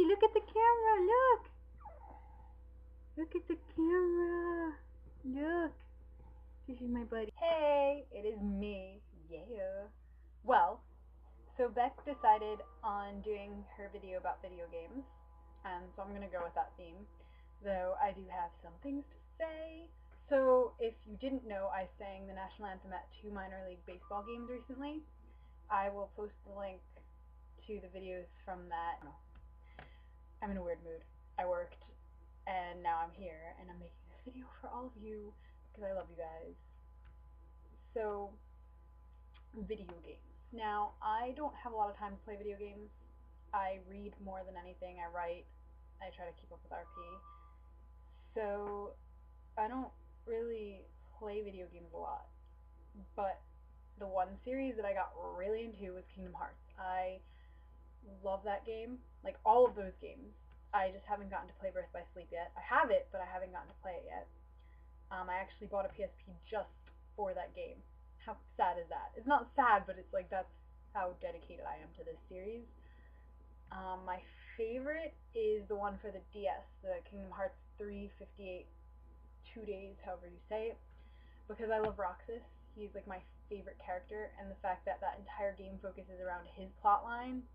buddy. Look at the camera. Look. Look at the camera. Look. This is my buddy. Hey, it is me. Yeah. Well, so Beck decided on doing her video about video games, and so I'm going to go with that theme, though I do have some things to say. So if you didn't know, I sang the national anthem at 2 minor league baseball games recently. I will post the link to the videos from that. I'm in a weird mood. I worked, and now I'm here, and I'm making this video for all of you, because I love you guys. So, video games. Now, I don't have a lot of time to play video games. I read more than anything. I write. I try to keep up with RP. So, I don't really play video games a lot. But the one series that I got really into was Kingdom Hearts. I love that game. Like, all of those games. I just haven't gotten to play Birth by Sleep yet. I have it, but I haven't gotten to play it yet. I actually bought a PSP just for that game. How sad is that? It's not sad, but it's like that's how dedicated I am to this series. My favorite is the one for the DS, the Kingdom Hearts 358 2 days, however you say it, because I love Roxas. He's like my favorite character, and the fact that that entire game focuses around his plotline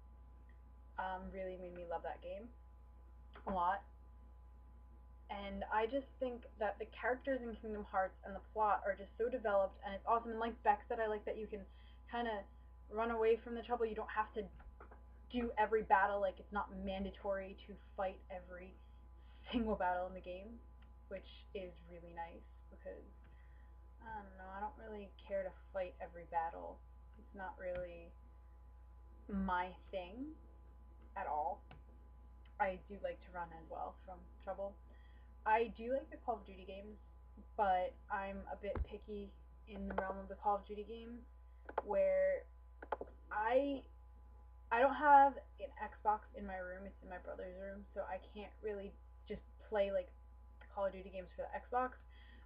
really made me love that game a lot. And I just think that the characters in Kingdom Hearts and the plot are just so developed, and it's awesome. And like Beck said, I like that you can kind of run away from the trouble. You don't have to do every battle. Like, it's not mandatory to fight every single battle in the game, which is really nice, because I don't know, I don't really care to fight every battle. It's not really my thing at all. I do like to run as well from trouble. I do like the Call of Duty games, but I'm a bit picky in the realm of the Call of Duty games, where I don't have an Xbox in my room. It's in my brother's room, so I can't really just play like Call of Duty games for the Xbox.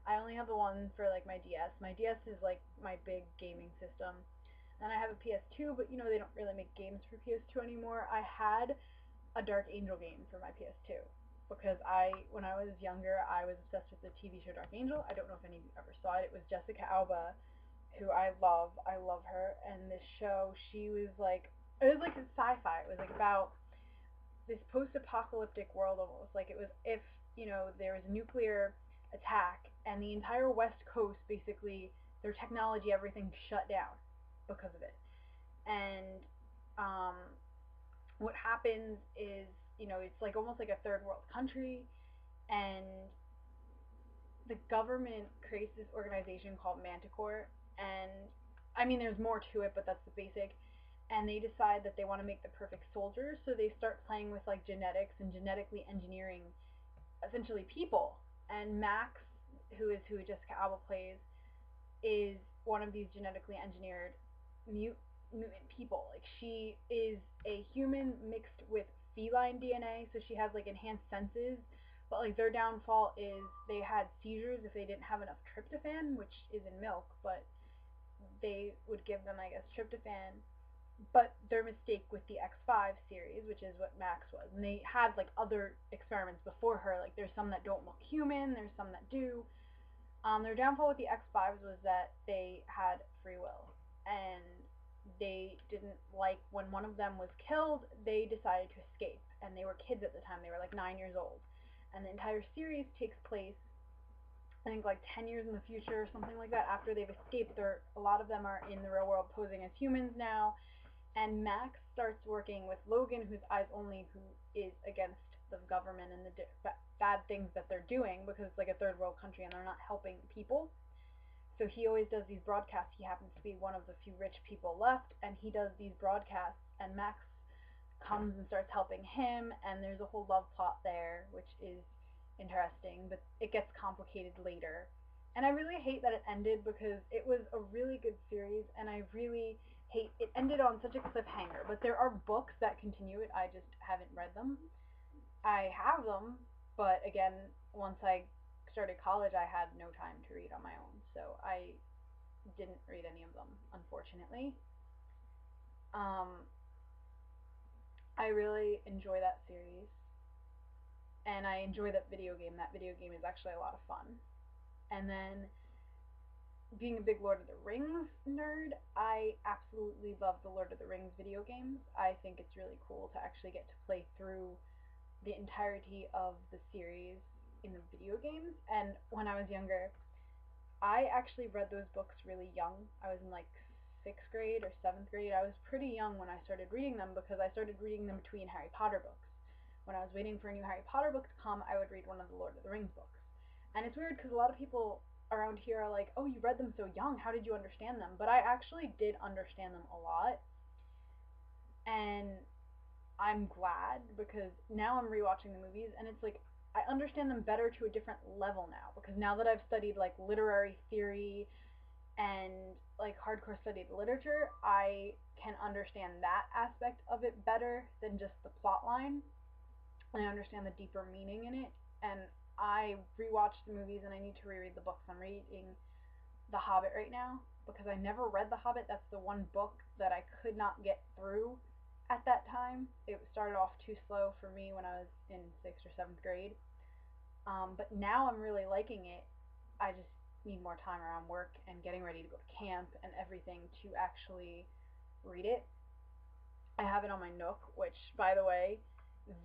I only have the one for like my DS. My DS is like my big gaming system. And I have a PS2, but you know they don't really make games for PS2 anymore. I had a Dark Angel game for my PS2, because when I was younger, I was obsessed with the TV show Dark Angel. I don't know if any of you ever saw it. It was Jessica Alba, who I love. I love her. And this show, she was like, it was like a sci-fi. It was like about this post-apocalyptic world almost. Like, it was if, you know, there was a nuclear attack and the entire West Coast, basically, their technology, everything shut down because of it. And what happens is, you know, it's like almost like a third world country, and the government creates this organization called Manticore, and I mean there's more to it, but that's the basic. And they decide that they want to make the perfect soldiers, so they start playing with like genetics and genetically engineering essentially people. And Max, who Jessica Alba plays, is one of these genetically engineered mutant people. Like, she is a human mixed with feline DNA, so she has like enhanced senses. But like their downfall is they had seizures if they didn't have enough tryptophan, which is in milk, but they would give them, I guess, tryptophan. But their mistake with the X5 series, which is what Max was, and they had like other experiments before her. Like, there's some that don't look human, there's some that do. Their downfall with the X5s was that they had free will, and they didn't like when one of them was killed. They decided to escape, and they were kids at the time. They were like 9 years old, and the entire series takes place, I think, like 10 years in the future or something like that. After they've escaped, a lot of them are in the real world posing as humans now, and Max starts working with Logan, who's eyes only, who is against the government and the bad things that they're doing, because it's like a third world country and they're not helping people. So he always does these broadcasts. He happens to be one of the few rich people left, and he does these broadcasts, and Max comes and starts helping him, and there's a whole love plot there, which is interesting, but it gets complicated later. And I really hate that it ended, because it was a really good series, and I really hate it ended on such a cliffhanger. But there are books that continue it. I just haven't read them. I have them, but again, once I started college, I had no time to read on my own, so I didn't read any of them, unfortunately. I really enjoy that series, and I enjoy that video game. That video game is actually a lot of fun. And then, being a big Lord of the Rings nerd, I absolutely love the Lord of the Rings video games. I think it's really cool to actually get to play through the entirety of the series in the video games. And when I was younger, I actually read those books really young. I was in like 6th grade or 7th grade. I was pretty young when I started reading them because I started reading them between Harry Potter books. When I was waiting for a new Harry Potter book to come, I would read one of the Lord of the Rings books. And it's weird because a lot of people around here are like, oh, you read them so young, how did you understand them? But I actually did understand them a lot. And I'm glad because now I'm rewatching the movies and it's like I understand them better to a different level now because now that I've studied like literary theory and like hardcore studied literature, I can understand that aspect of it better than just the plot line. And I understand the deeper meaning in it. And I rewatched the movies and I need to reread the books. I'm reading The Hobbit right now because I never read The Hobbit. That's the one book that I could not get through at that time. It started off too slow for me when I was in 6th or 7th grade. But now I'm really liking it. I just need more time around work and getting ready to go to camp and everything to actually read it. I have it on my Nook, which, by the way,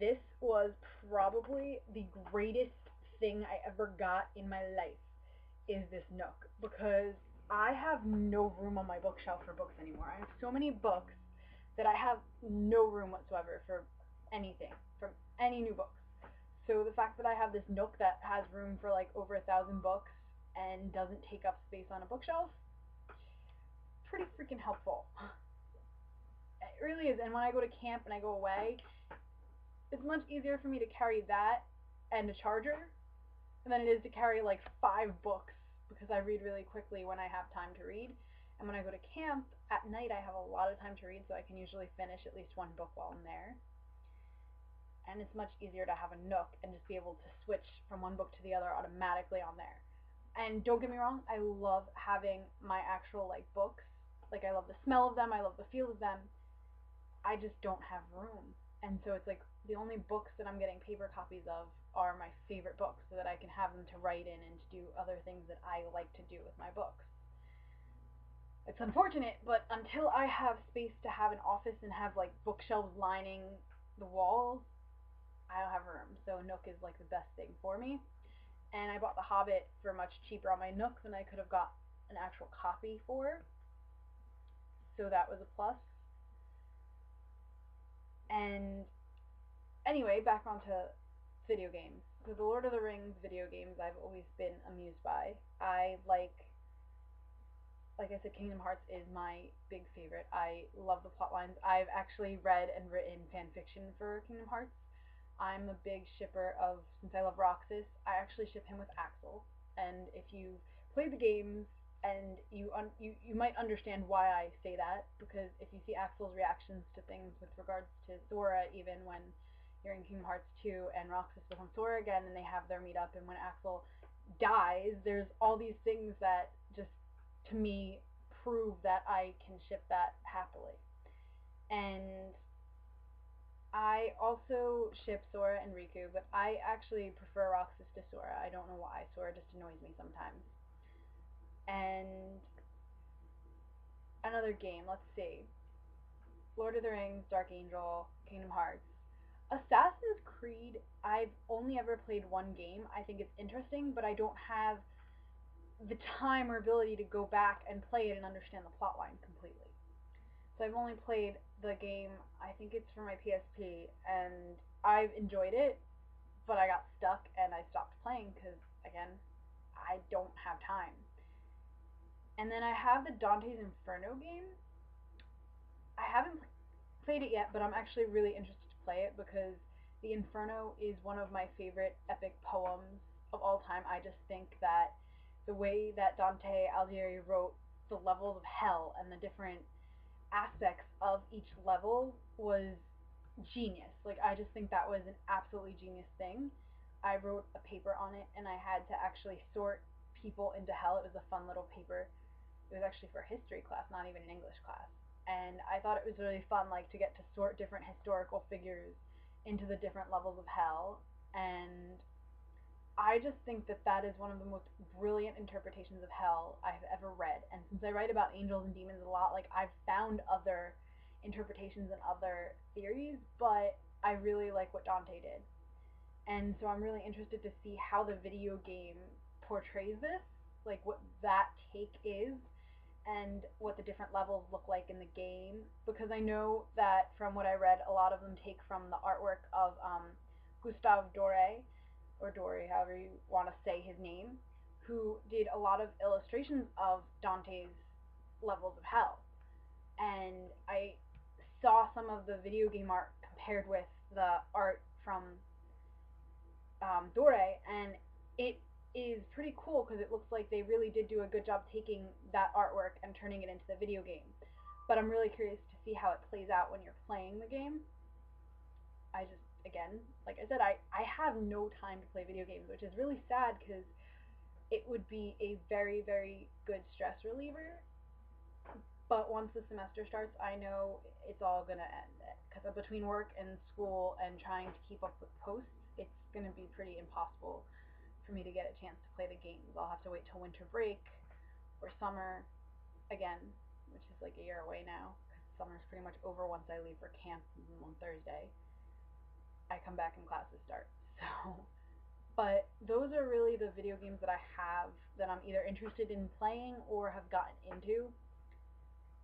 this was probably the greatest thing I ever got in my life, is this Nook, because I have no room on my bookshelf for books anymore. I have so many books that I have no room whatsoever for anything, for any new books. So the fact that I have this Nook that has room for like over 1,000 books and doesn't take up space on a bookshelf, pretty freaking helpful. It really is. And when I go to camp and I go away, it's much easier for me to carry that and a charger than it is to carry like 5 books because I read really quickly when I have time to read. And when I go to camp at night, I have a lot of time to read, so I can usually finish at least one book while I'm there. And it's much easier to have a Nook and just be able to switch from one book to the other automatically on there. And don't get me wrong, I love having my actual like books. Like I love the smell of them, I love the feel of them. I just don't have room. And so it's like the only books that I'm getting paper copies of are my favorite books so that I can have them to write in and to do other things that I like to do with my books. It's unfortunate, but until I have space to have an office and have like bookshelves lining the walls, I don't have room. So Nook is like the best thing for me. And I bought The Hobbit for much cheaper on my Nook than I could have got an actual copy for. So that was a plus. And anyway, back onto video games. So the Lord of the Rings video games I've always been amused by. I like I said, Kingdom Hearts is my big favorite. I love the plot lines. I've actually read and written fan fiction for Kingdom Hearts. I'm a big shipper of, since I love Roxas, I actually ship him with Axel. And if you play the games, and you might understand why I say that, because if you see Axel's reactions to things with regards to Sora, even when you're in Kingdom Hearts 2 and Roxas becomes Sora again and they have their meetup, and when Axel dies, there's all these things that just, to me, prove that I can ship that happily. And I also ship Sora and Riku, but I actually prefer Roxas to Sora. I don't know why. Sora just annoys me sometimes. And another game, let's see. Lord of the Rings, Dark Angel, Kingdom Hearts. Assassin's Creed, I've only ever played one game. I think it's interesting, but I don't have the time or ability to go back and play it and understand the plotline completely. So I've only played the game, I think it's for my PSP, and I've enjoyed it, but I got stuck and I stopped playing because, again, I don't have time. And then I have the Dante's Inferno game. I haven't played it yet, but I'm actually really interested to play it because the Inferno is one of my favorite epic poems of all time. I just think that the way that Dante Alighieri wrote the levels of hell and the different aspects of each level was genius. Like, I just think that was an absolutely genius thing. I wrote a paper on it, and I had to actually sort people into hell. It was a fun little paper. It was actually for a history class, not even an English class. and I thought it was really fun, like, to get to sort different historical figures into the different levels of hell, and I just think that that is one of the most brilliant interpretations of hell I've ever read. And since I write about angels and demons a lot, like, I've found other interpretations and other theories, but I really like what Dante did. And so I'm really interested to see how the video game portrays this, like what that take is, and what the different levels look like in the game. Because I know that from what I read, a lot of them take from the artwork of Gustave Doré, or Dory, however you want to say his name, who did a lot of illustrations of Dante's levels of hell. And I saw some of the video game art compared with the art from Dore, and it is pretty cool because it looks like they really did do a good job taking that artwork and turning it into the video game. But I'm really curious to see how it plays out when you're playing the game. I just, again, like I said, I have no time to play video games, which is really sad because it would be a very, very good stress reliever. But once the semester starts, I know it's all going to end. Because between work and school and trying to keep up with posts, it's going to be pretty impossible for me to get a chance to play the games. I'll have to wait till winter break or summer again, which is like a year away now. Because summer's pretty much over once I leave for camp on Thursday. I come back and classes start. So, but those are really the video games that I have that I'm either interested in playing or have gotten into.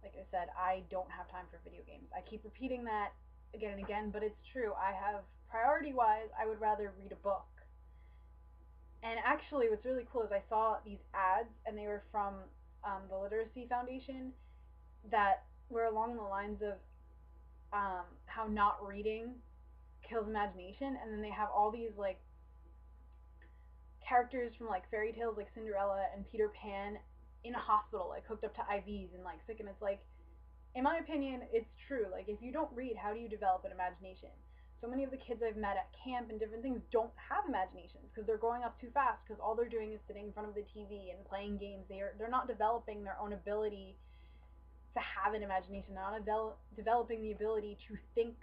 Like I said, I don't have time for video games. I keep repeating that again and again, but it's true. I have, priority-wise, I would rather read a book. And actually, what's really cool is I saw these ads, and they were from the Literacy Foundation, that were along the lines of how not reading kills imagination, and then they have all these like characters from like fairy tales like Cinderella and Peter Pan in a hospital, like hooked up to IVs and like sick, and it's like, in my opinion, it's true. Like, if you don't read, how do you develop an imagination? So many of the kids I've met at camp and different things don't have imaginations because they're growing up too fast, because all they're doing is sitting in front of the TV and playing games. They're not developing their own ability to have an imagination. They're not developing the ability to think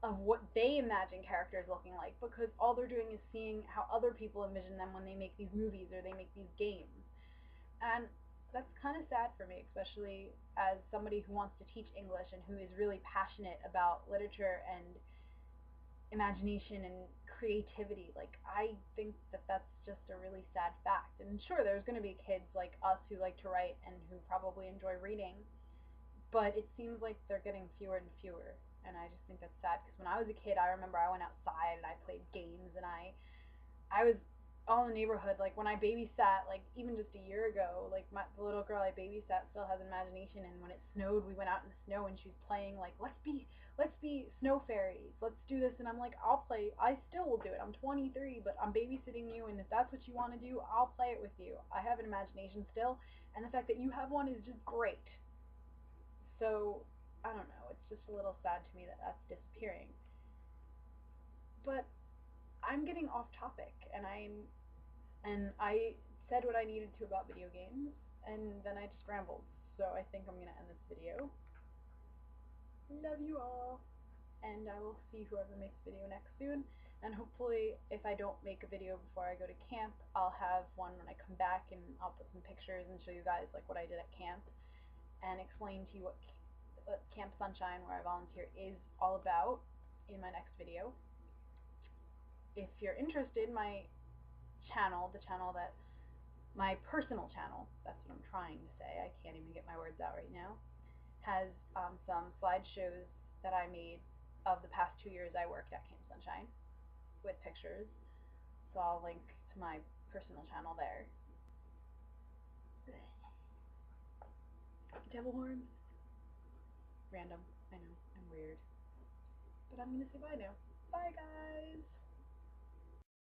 of what they imagine characters looking like, because all they're doing is seeing how other people envision them when they make these movies or they make these games. And that's kind of sad for me, especially as somebody who wants to teach English and who is really passionate about literature and imagination and creativity. Like, I think that that's just a really sad fact. And sure, there's going to be kids like us who like to write and who probably enjoy reading, but it seems like they're getting fewer and fewer. And I just think that's sad, because when I was a kid, I remember I went outside and I played games, and I was all in the neighborhood. Like, when I babysat, like even just a year ago, like the little girl I babysat still has an imagination, and when it snowed, we went out in the snow and she's playing like, let's be snow fairies, let's do this. And I'm like, I'll play, I still will do it. I'm 23, but I'm babysitting you, and if that's what you want to do, I'll play it with you. I have an imagination still, and the fact that you have one is just great. So I don't know, it's just a little sad to me that that's disappearing. But I'm getting off topic, and I said what I needed to about video games, and then I just rambled. So I think I'm gonna end this video. Love you all, and I will see whoever makes a video next soon. And hopefully, if I don't make a video before I go to camp, I'll have one when I come back, and I'll put some pictures and show you guys like what I did at camp, and explain to you what Camp Sunshine, where I volunteer, is all about in my next video. If you're interested, my channel, my personal channel, that's what I'm trying to say, I can't even get my words out right now, has some slideshows that I made of the past 2 years I worked at Camp Sunshine with pictures. So I'll link to my personal channel there. Devil horns. Random. I know, I'm weird. But I'm gonna say bye now. Bye, guys!